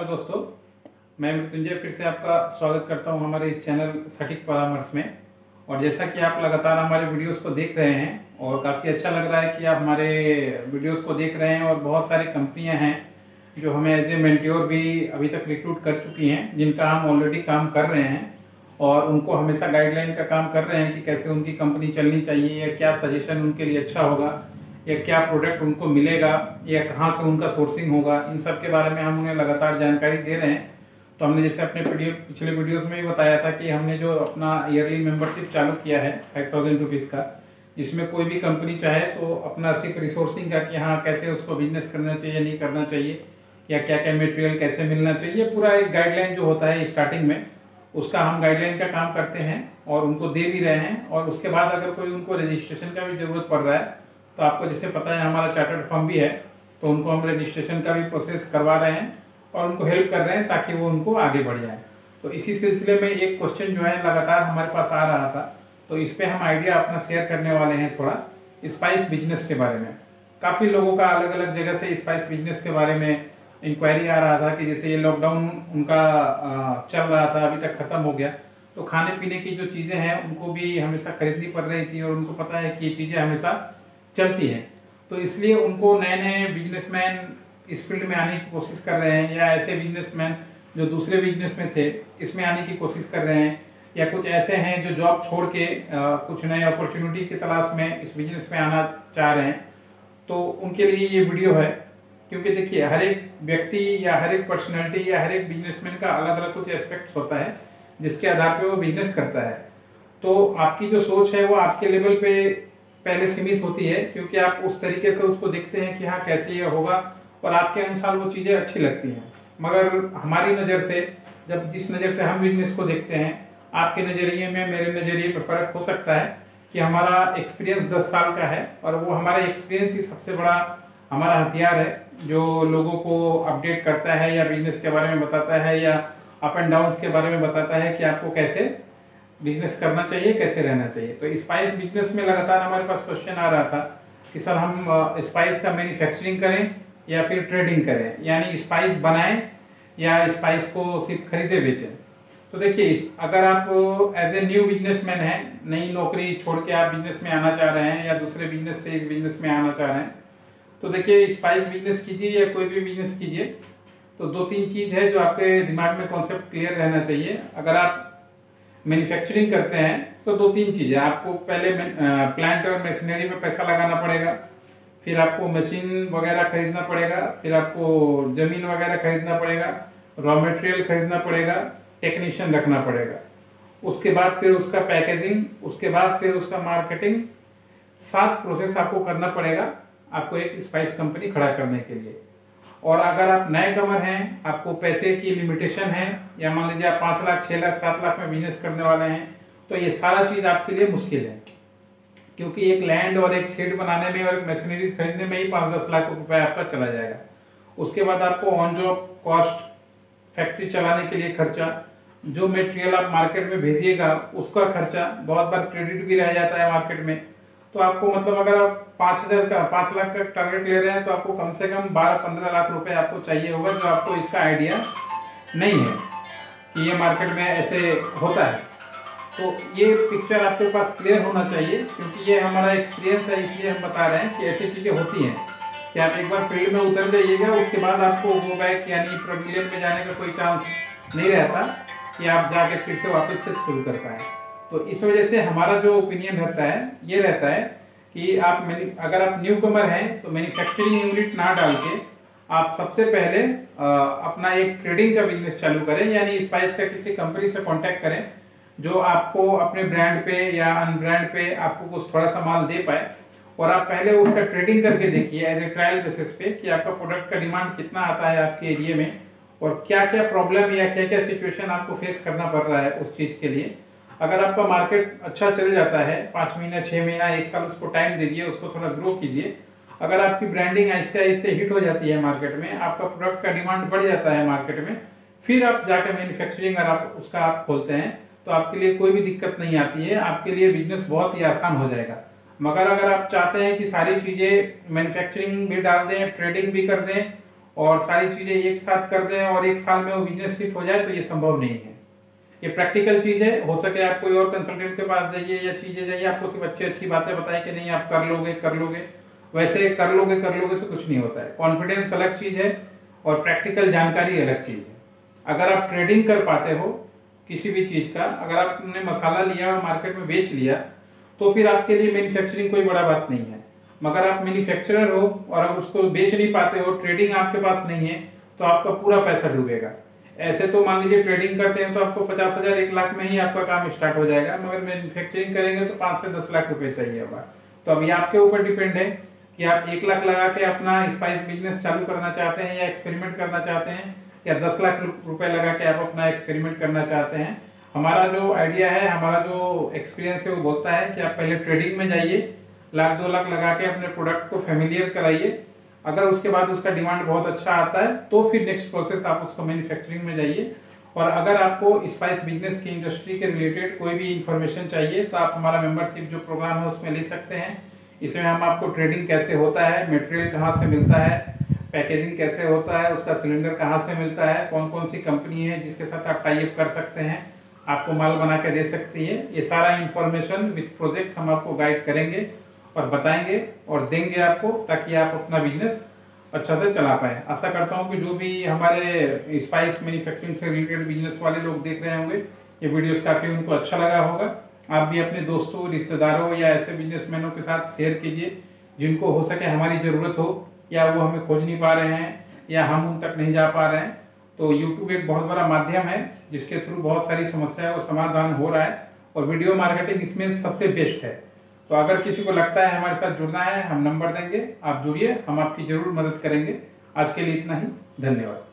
नमस्कार दोस्तों, मैं मृत्युंजय फिर से आपका स्वागत करता हूं हमारे इस चैनल सटीक परामर्श में। और जैसा कि आप लगातार हमारे वीडियोस को देख रहे हैं और काफ़ी अच्छा लग रहा है कि आप हमारे वीडियोस को देख रहे हैं और बहुत सारी कंपनियां हैं जो हमें एज ए मेंट्योर भी अभी तक रिक्रूट कर चुकी हैं, जिनका हम ऑलरेडी काम कर रहे हैं और उनको हमेशा गाइडलाइन का काम कर रहे हैं कि कैसे उनकी कंपनी चलनी चाहिए या क्या सजेशन उनके लिए अच्छा होगा या क्या प्रोडक्ट उनको मिलेगा या कहाँ से उनका सोर्सिंग होगा। इन सब के बारे में हम उन्हें लगातार जानकारी दे रहे हैं। तो हमने जैसे अपने पिछले वीडियोस में भी बताया था कि हमने जो अपना ईयरली मेंबरशिप चालू किया है 5000 रुपीज़ का, जिसमें कोई भी कंपनी चाहे तो अपना सिर्फ रिसोर्सिंग का कि हाँ कैसे उसको बिजनेस करना चाहिए नहीं करना चाहिए या क्या क्या मटेरियल कैसे मिलना चाहिए, पूरा एक गाइडलाइन जो होता है स्टार्टिंग में उसका हम गाइडलाइन का काम करते हैं और उनको दे भी रहे हैं। और उसके बाद अगर कोई उनको रजिस्ट्रेशन का भी ज़रूरत पड़ रहा है तो आपको जैसे पता है हमारा चार्टर्ड फर्म भी है, तो उनको हम रजिस्ट्रेशन का भी प्रोसेस करवा रहे हैं और उनको हेल्प कर रहे हैं ताकि वो उनको आगे बढ़ जाए। तो इसी सिलसिले में एक क्वेश्चन जो है लगातार हमारे पास आ रहा था, तो इस पर हम आइडिया अपना शेयर करने वाले हैं थोड़ा स्पाइस बिजनेस के बारे में। काफ़ी लोगों का अलग अलग जगह से स्पाइस बिजनेस के बारे में इंक्वायरी आ रहा था कि जैसे ये लॉकडाउन उनका चल रहा था, अभी तक ख़त्म हो गया, तो खाने पीने की जो चीज़ें हैं उनको भी हमेशा खरीदनी पड़ रही थी और उनको पता है कि ये चीज़ें हमेशा चलती हैं। तो इसलिए उनको नए नए बिजनेसमैन इस फील्ड में आने की कोशिश कर रहे हैं या ऐसे बिजनेसमैन जो दूसरे बिजनेस में थे इसमें आने की कोशिश कर रहे हैं, या कुछ ऐसे हैं जो जॉब छोड़ के कुछ नए अपॉर्चुनिटी की तलाश में इस बिजनेस में आना चाह रहे हैं। तो उनके लिए ये वीडियो है, क्योंकि देखिए हर एक व्यक्ति या हर एक पर्सनैलिटी या हर एक बिजनेसमैन का अलग अलग कुछ एस्पेक्ट्स होता है जिसके आधार पे वो बिजनेस करता है। तो आपकी जो सोच है वो आपके लेवल पे पहले सीमित होती है, क्योंकि आप उस तरीके से उसको देखते हैं कि हाँ कैसे ये होगा और आपके अनुसार वो चीज़ें अच्छी लगती हैं। मगर हमारी नज़र से जब जिस नज़र से हम बिजनेस को देखते हैं, आपके नज़रिए में मेरे नज़रिए में फ़र्क हो सकता है कि हमारा एक्सपीरियंस 10 साल का है और वो हमारा एक्सपीरियंस ही सबसे बड़ा हमारा हथियार है जो लोगों को अपडेट करता है या बिजनेस के बारे में बताता है या अप एंड डाउन्स के बारे में बताता है कि आपको कैसे बिजनेस करना चाहिए, कैसे रहना चाहिए। तो स्पाइस बिजनेस में लगातार हमारे पास क्वेश्चन आ रहा था कि सर हम स्पाइस का मैन्युफैक्चरिंग करें या फिर ट्रेडिंग करें, यानी स्पाइस बनाएं या स्पाइस को सिर्फ खरीदे बेचें। तो देखिए अगर आप एज ए न्यू बिजनेसमैन हैं, नई नौकरी छोड़ के आप बिजनेस में आना चाह रहे हैं या दूसरे बिजनेस से एक बिजनेस में आना चाह रहे हैं, तो देखिए स्पाइस बिजनेस कीजिए या कोई भी बिजनेस कीजिए, तो 2-3 चीज़ है जो आपके दिमाग में कॉन्सेप्ट क्लियर रहना चाहिए। अगर आप मैन्युफैक्चरिंग करते हैं तो 2-3 चीज़ें, आपको पहले प्लांट और मशीनरी में पैसा लगाना पड़ेगा, फिर आपको मशीन वगैरह खरीदना पड़ेगा, फिर आपको ज़मीन वगैरह खरीदना पड़ेगा, रॉ मटेरियल खरीदना पड़ेगा, टेक्नीशियन रखना पड़ेगा, उसके बाद फिर उसका पैकेजिंग, उसके बाद फिर उसका मार्केटिंग, 7 प्रोसेस आपको करना पड़ेगा आपको एक स्पाइस कंपनी खड़ा करने के लिए। और अगर आप नए कमर हैं, आपको पैसे की लिमिटेशन है, या मान लीजिए आप 5 लाख 6 लाख 7 लाख में बिजनेस करने वाले हैं, तो ये सारा चीज़ आपके लिए मुश्किल है, क्योंकि एक लैंड और एक शेड बनाने में और एक मशीनरीज खरीदने में ही 5-10 लाख रुपए आपका चला जाएगा। उसके बाद आपको ऑन जॉब कॉस्ट, फैक्ट्री चलाने के लिए खर्चा, जो मटेरियल आप मार्केट में भेजिएगा उसका खर्चा, बहुत बार क्रेडिट भी रह जाता है मार्केट में। तो आपको मतलब अगर आप 5 लाख का टारगेट ले रहे हैं तो आपको कम से कम 12-15 लाख रुपए आपको चाहिए होगा, जो आपको इसका आइडिया नहीं है कि ये मार्केट में ऐसे होता है। तो ये पिक्चर आपके पास क्लियर होना चाहिए, क्योंकि ये हमारा एक्सपीरियंस है, इसलिए हम बता रहे हैं कि ऐसी चीज़ें होती हैं कि आप एक बार फील्ड में उतर जाइएगा, उसके बाद आपको वो बैक यानी प्रोविलियन में जाने का कोई चांस नहीं रहता कि आप जाके फिर से वापस से शुरू कर पाएँ। तो इस वजह से हमारा जो ओपिनियन रहता है ये रहता है कि अगर आप न्यू कमर हैं तो मैन्युफैक्चरिंग यूनिट ना डाल के आप सबसे पहले अपना एक ट्रेडिंग का बिजनेस चालू करें, यानी स्पाइस का किसी कंपनी से कांटेक्ट करें जो आपको अपने ब्रांड पे या अनब्रांड पे आपको कुछ थोड़ा सा माल दे पाए, और आप पहले उसका ट्रेडिंग करके देखिए एज ए ट्रायल बेसिस पे कि आपका प्रोडक्ट का डिमांड कितना आता है आपके एरिया में और क्या क्या प्रॉब्लम या क्या क्या सिचुएशन आपको फेस करना पड़ रहा है उस चीज़ के लिए। अगर आपका मार्केट अच्छा चल जाता है, 5 महीना 6 महीना 1 साल उसको टाइम दीजिए, उसको थोड़ा ग्रो कीजिए। अगर आपकी ब्रांडिंग आहिस्ते आहिस्ते हिट हो जाती है मार्केट में, आपका प्रोडक्ट का डिमांड बढ़ जाता है मार्केट में, फिर आप जाकर मैन्युफैक्चरिंग अगर आप उसका आप खोलते हैं तो आपके लिए कोई भी दिक्कत नहीं आती है, आपके लिए बिजनेस बहुत ही आसान हो जाएगा। मगर अगर आप चाहते हैं कि सारी चीज़ें मैन्युफैक्चरिंग भी डाल दें, ट्रेडिंग भी कर दें और सारी चीज़ें एक साथ कर दें और एक साल में वो बिजनेस शिफ्ट हो जाए, तो ये संभव नहीं है। ये प्रैक्टिकल चीज़ है। हो सके आप कोई और कंसल्टेंट के पास जाइए या चीज़ें जाइए, आपको सिर्फ अच्छी बातें बताएं कि नहीं आप कर लोगे, वैसे कर लोगे से कुछ नहीं होता है। कॉन्फिडेंस अलग चीज़ है और प्रैक्टिकल जानकारी अलग चीज़ है। अगर आप ट्रेडिंग कर पाते हो किसी भी चीज़ का, अगर आपने मसाला लिया और मार्केट में बेच लिया, तो फिर आपके लिए मैन्युफैक्चरिंग कोई बड़ा बात नहीं है। मगर आप मैन्युफैक्चरर हो और अगर उसको बेच नहीं पाते हो, ट्रेडिंग आपके पास नहीं है, तो आपका पूरा पैसा डूबेगा। ऐसे तो मान लीजिए ट्रेडिंग करते हैं तो आपको 50,000 1 लाख में ही आपका काम स्टार्ट हो जाएगा, मगर मैन्युफैक्चरिंग करेंगे तो 5 से 10 लाख रुपए चाहिए होगा। तो अभी आपके ऊपर डिपेंड है कि आप 1 लाख लगा के अपना स्पाइस बिजनेस चालू करना चाहते हैं या एक्सपेरिमेंट करना चाहते हैं, या 10 लाख रुपए लगा के आप अपना एक्सपेरिमेंट करना चाहते हैं। हमारा जो आइडिया है, हमारा जो एक्सपीरियंस है, वो बोलता है कि आप पहले ट्रेडिंग में जाइए, 1 लाख 2 लाख लगा के अपने प्रोडक्ट को फेमिलियर कराइए। अगर उसके बाद उसका डिमांड बहुत अच्छा आता है तो फिर नेक्स्ट प्रोसेस आप उसको मैन्युफैक्चरिंग में जाइए। और अगर आपको स्पाइस बिजनेस की इंडस्ट्री के रिलेटेड कोई भी इंफॉर्मेशन चाहिए तो आप हमारा मेंबरशिप जो प्रोग्राम है उसमें ले सकते हैं। इसमें हम आपको ट्रेडिंग कैसे होता है, मटेरियल कहाँ से मिलता है, पैकेजिंग कैसे होता है, उसका सिलेंडर कहाँ से मिलता है, कौन कौन सी कंपनी है जिसके साथ आप टाई अप कर सकते हैं, आपको माल बना के दे सकती है, ये सारा इंफॉर्मेशन विथ प्रोजेक्ट हम आपको गाइड करेंगे और बताएंगे और देंगे आपको, ताकि आप अपना बिजनेस अच्छा से चला पाए। आशा करता हूँ कि जो भी हमारे स्पाइस मैन्युफैक्चरिंग से रिलेटेड बिजनेस वाले लोग देख रहे होंगे, ये वीडियोस काफ़ी उनको अच्छा लगा होगा। आप भी अपने दोस्तों, रिश्तेदारों या ऐसे बिजनेसमैनों के साथ शेयर कीजिए जिनको हो सके हमारी ज़रूरत हो, या वो हमें खोज नहीं पा रहे हैं या हम उन तक नहीं जा पा रहे हैं। तो यूट्यूब एक बहुत बड़ा माध्यम है जिसके थ्रू बहुत सारी समस्याओं का समाधान हो रहा है, और वीडियो मार्केटिंग इसमें सबसे बेस्ट है। तो अगर किसी को लगता है हमारे साथ जुड़ना है, हम नंबर देंगे, आप जुड़िए, हम आपकी जरूर मदद करेंगे। आज के लिए इतना ही, धन्यवाद।